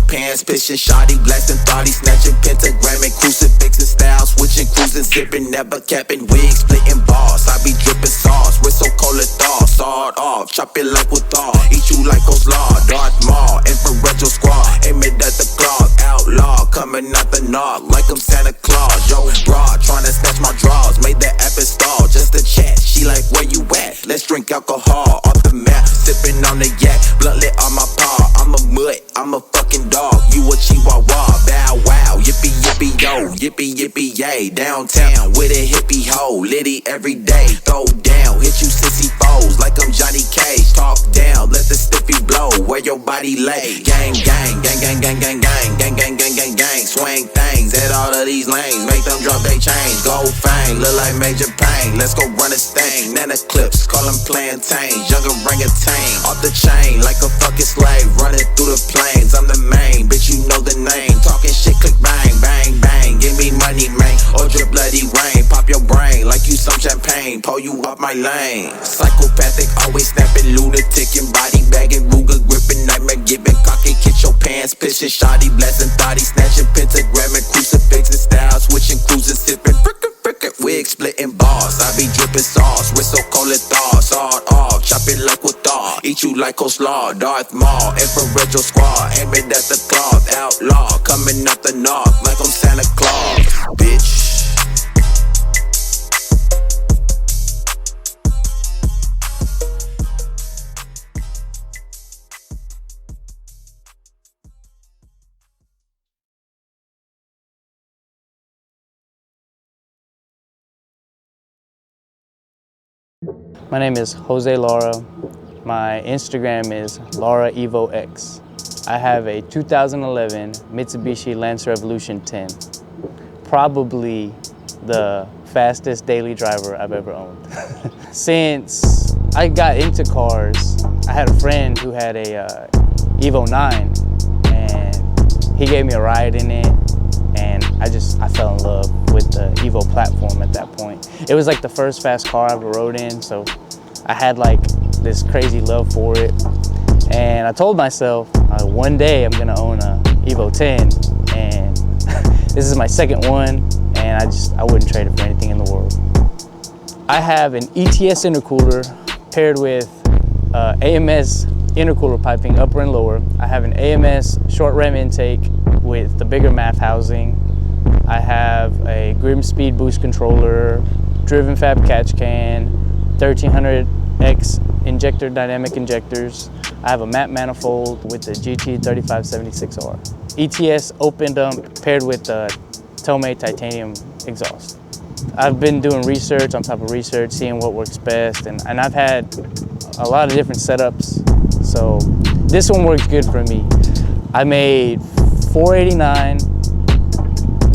pants, pitching shoddy, blasting thotty, snatching pentagram and crucifix and style, switching, cruising, sipping, never capping, wigs, splitting bars. I be dripping sauce with so cold it thaw, sawed off, chop it like with thaw, eat you like coleslaw, Darth Maul, infrared your squad, aim it at the clock, outlaw, coming out the knock like I'm Santa Claus. Yo, broad, trying to snatch my drawers, made the app install just to chat. She like, where you at? Let's drink alcohol off the map, sipping on the yak, blunt lit on my paw. I'm a mutt, I'm a fucking dog, you a chihuahua, bow wow, yippee yippee yo, yippee yippee yay. Downtown with a hippie hoe, litty every day, throw down, hit you sissy foes like I'm Johnny Cage. Talk down, let the stiffy blow, where your body lay. Gang gang, gang gang gang gang gang, gang gang gang gang gang, swing things at all of these lanes, make them drop they chains. Gold fang, look like major pain, let's go run this thing. Nana clips, call them plantains, young orangutan, off the chain like a fucking slave, running through the plains. I'm the main, bitch, you know the name, talking shit, click bang, bang, bang, give me money, man, or drip bloody rain, pop your brain like you some champagne, pull you off my lane. Psychopathic, always snapping, lunatic, and body bagging, Ruger gripping, nightmare giving, cocky, kick your pants, pitching, shoddy, blasting, thotty, snatching, pentagram and crucifix and style, switching, cruising, sipping, frickin', wig, splitting bars. I be dripping sauce, with so cold it thaw, sawed off, chop it like with thaw, eat you like coleslaw, Darth Maul, infrared your squad, aim it at the cloth, outlaw, coming out the north like I'm Santa Claus, bitch. My name is Jose Lara. My Instagram is Lara Evo X. I have a 2011 Mitsubishi Lancer Evolution 10. Probably the fastest daily driver I've ever owned. Since I got into cars, I had a friend who had a Evo 9 and he gave me a ride in it, and I fell in love with the Evo platform at that point. It was like the first fast car I ever rode in, so I had like this crazy love for it. And I told myself, one day I'm gonna own a Evo 10, and this is my second one, and I wouldn't trade it for anything in the world. I have an ETS intercooler paired with AMS intercooler piping, upper and lower. I have an AMS short ram intake with the bigger MAF housing. I have a Grim Speed boost controller, driven fab catch can, 1300X injector dynamic injectors. I have a matte manifold with the GT3576R. ETS open dump paired with the Tomei titanium exhaust. I've been doing research on top of research, seeing what works best, and I've had a lot of different setups, so this one works good for me. I made 489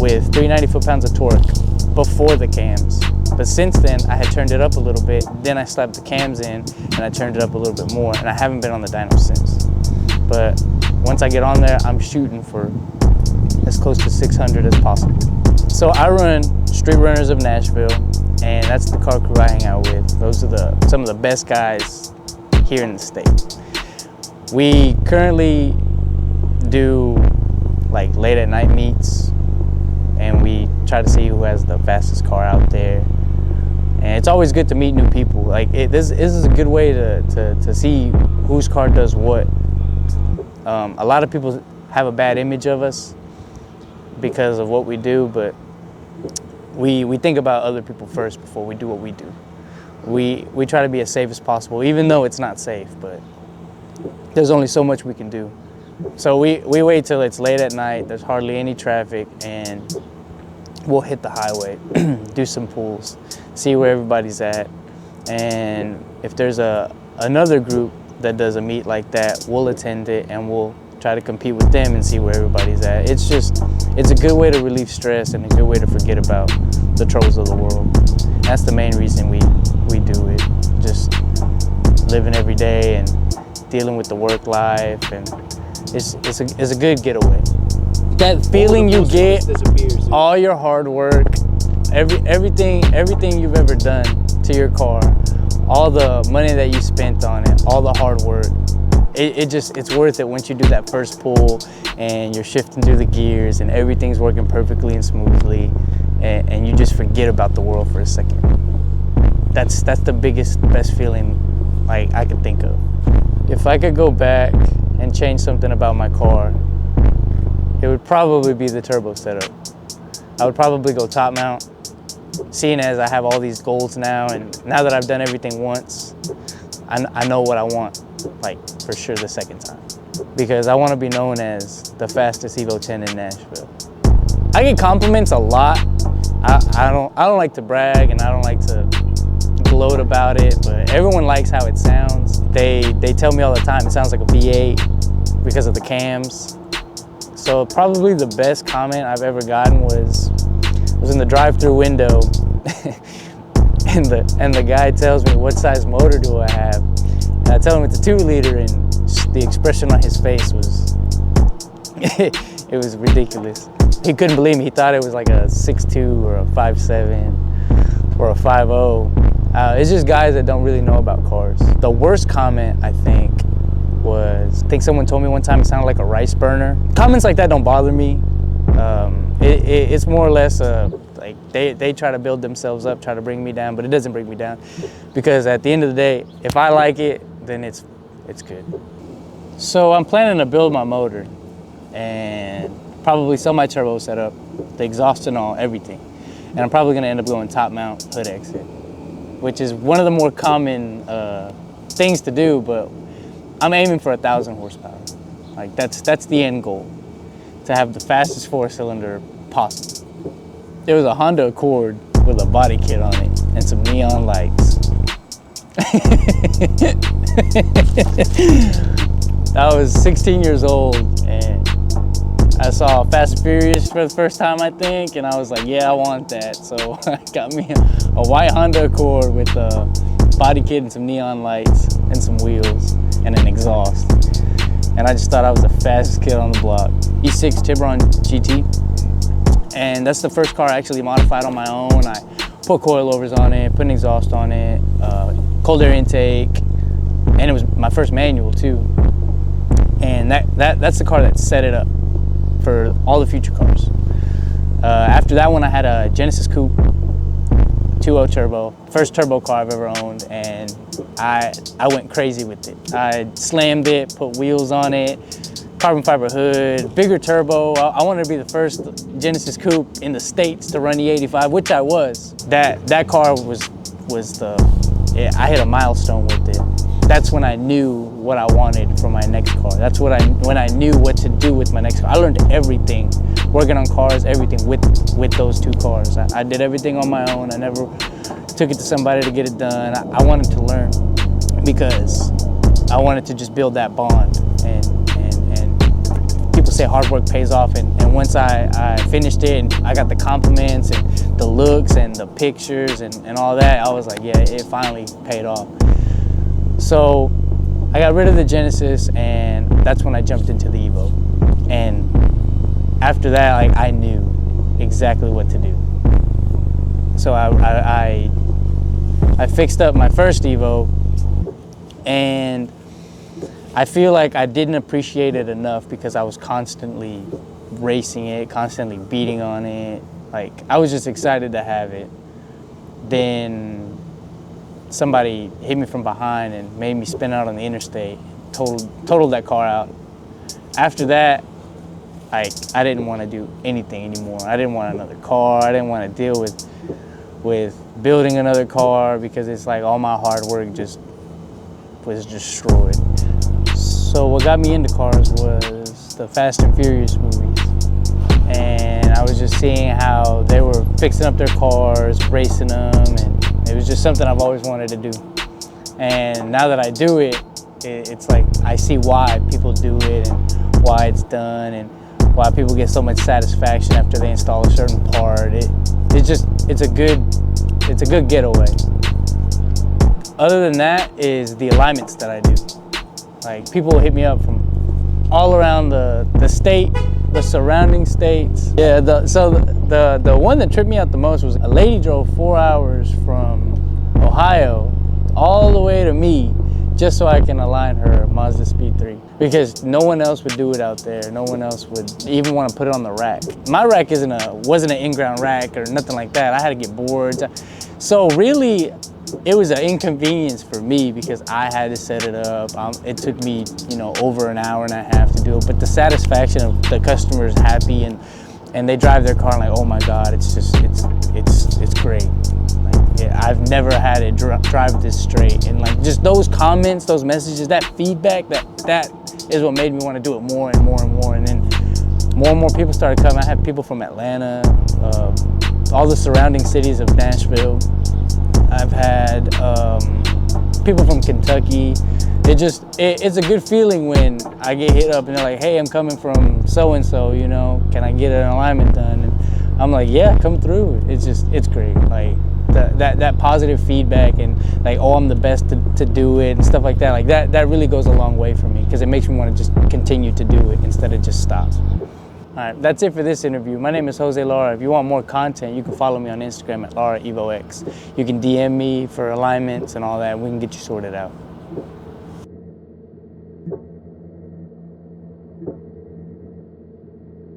with 390 foot-pounds of torque before the cams. But since then, I had turned it up a little bit, then I slapped the cams in and I turned it up a little bit more, and I haven't been on the dyno since. But once I get on there, I'm shooting for as close to 600 as possible. So I run Street Runners of Nashville, and that's the car crew I hang out with. Those are some of the best guys here in the state. We currently do like late at night meets, and we try to see who has the fastest car out there. And it's always good to meet new people. Like this is a good way to see whose car does what. A lot of people have a bad image of us because of what we do, but we think about other people first before we do what we do. We try to be as safe as possible, even though it's not safe, but there's only so much we can do. So we wait till it's late at night, there's hardly any traffic, and we'll hit the highway, do some pulls, see where everybody's at. And if there's another group that does a meet like that, we'll attend it and we'll try to compete with them and see where everybody's at. It's a good way to relieve stress and a good way to forget about the troubles of the world. That's the main reason we do it. Just living every day and dealing with the work life, and it's a good getaway. That feeling you get, all your hard work, everything you've ever done to your car, all the money that you spent on it, all the hard work, it's worth it once you do that first pull and you're shifting through the gears and everything's working perfectly and smoothly, and you just forget about the world for a second. That's the best feeling like I could think of. If I could go back and change something about my car, it would probably be the turbo setup. I would probably go top mount, seeing as I have all these goals now, and now that I've done everything once, I know what I want, like for sure the second time. Because I want to be known as the fastest Evo 10 in Nashville. I get compliments a lot. I don't like to brag and I don't like to gloat about it, but everyone likes how it sounds. They tell me all the time it sounds like a V8 because of the cams. So probably the best comment I've ever gotten was in the drive-through window, and the guy tells me, what size motor do I have? And I tell him it's a 2-liter, and the expression on his face was, it was ridiculous. He couldn't believe me. He thought it was like a 6.2 or a 5.7 or a 5.0. It's just guys that don't really know about cars. The worst comment, I think someone told me one time it sounded like a rice burner. Comments like that don't bother me. It's more or less like they try to build themselves up, try to bring me down, but it doesn't bring me down, because at the end of the day, if I like it, then it's good. So I'm planning to build my motor and probably sell my turbo setup, the exhaust and all, everything. And I'm probably gonna end up going top mount hood exit, which is one of the more common things to do, but I'm aiming for 1,000 horsepower. Like that's the end goal, to have the fastest 4-cylinder possible. There was a Honda Accord with a body kit on it and some neon lights. I was 16 years old and I saw Fast and Furious for the first time, I think, and I was like, yeah, I want that. So I got me a white Honda Accord with a body kit and some neon lights and some wheels and an exhaust. And I just thought I was the fastest kid on the block. E6 Tiburon GT. And that's the first car I actually modified on my own. I put coilovers on it, put an exhaust on it, cold air intake, and it was my first manual too. And that's the car that set it up for all the future cars. After that one, I had a Genesis Coupe 2.0 turbo, first turbo car I've ever owned, and I went crazy with it. I slammed it, put wheels on it, carbon fiber hood, bigger turbo. I wanted to be the first Genesis Coupe in the States to run E85, which I was. That car I hit a milestone with it. That's when I knew what I wanted for my next car. That's when I knew what to do with my next car. I learned everything, working on cars, everything with those two cars. I did everything on my own. I never took it to somebody to get it done. I wanted to learn because I wanted to just build that bond. And people say hard work pays off. And once I finished it and I got the compliments and the looks and the pictures and all that, I was like, yeah, it finally paid off. So I got rid of the Genesis, and that's when I jumped into the Evo. And after that, like, I knew exactly what to do. So I fixed up my first Evo, and I feel like I didn't appreciate it enough because I was constantly racing it, constantly beating on it. Like, I was just excited to have it. Then somebody hit me from behind and made me spin out on the interstate, totaled that car out. After that, I didn't want to do anything anymore. I didn't want another car. I didn't want to deal with building another car, because it's like all my hard work just was destroyed. So what got me into cars was the Fast and Furious movies. And I was just seeing how they were fixing up their cars, racing them, and it was just something I've always wanted to do. And now that I do it, it's like I see why people do it and why it's done and why people get so much satisfaction after they install a certain part. It's a good getaway. Other than that is the alignments that I do. Like, people hit me up from all around the state, the surrounding states. Yeah, the one that tripped me out the most was a lady drove 4 hours from Ohio all the way to me just so I can align her Mazda Speed 3. Because no one else would do it out there. No one else would even want to put it on the rack. My rack wasn't an in-ground rack or nothing like that. I had to get boards. So really, it was an inconvenience for me because I had to set it up. It took me, over an hour and a half to do it. But the satisfaction of the customers happy and they drive their car and like, oh my God, it's great. Yeah, I've never had it drive this straight, and like just those comments, those messages, that feedback, that is what made me want to do it more and more and more. And then more and more people started coming. I had people from Atlanta, all the surrounding cities of Nashville. I've had people from Kentucky. It's a good feeling when I get hit up and they're like, hey, I'm coming from so-and-so, can I get an alignment done? And I'm like, yeah, come through. It's great. Like that positive feedback and like, oh, I'm the best to do it and stuff like that. Like that really goes a long way for me because it makes me want to just continue to do it instead of just stop. All right, that's it for this interview. My name is Jose Lara. If you want more content, you can follow me on Instagram at Evo X. You can DM me for alignments and all that. We can get you sorted out.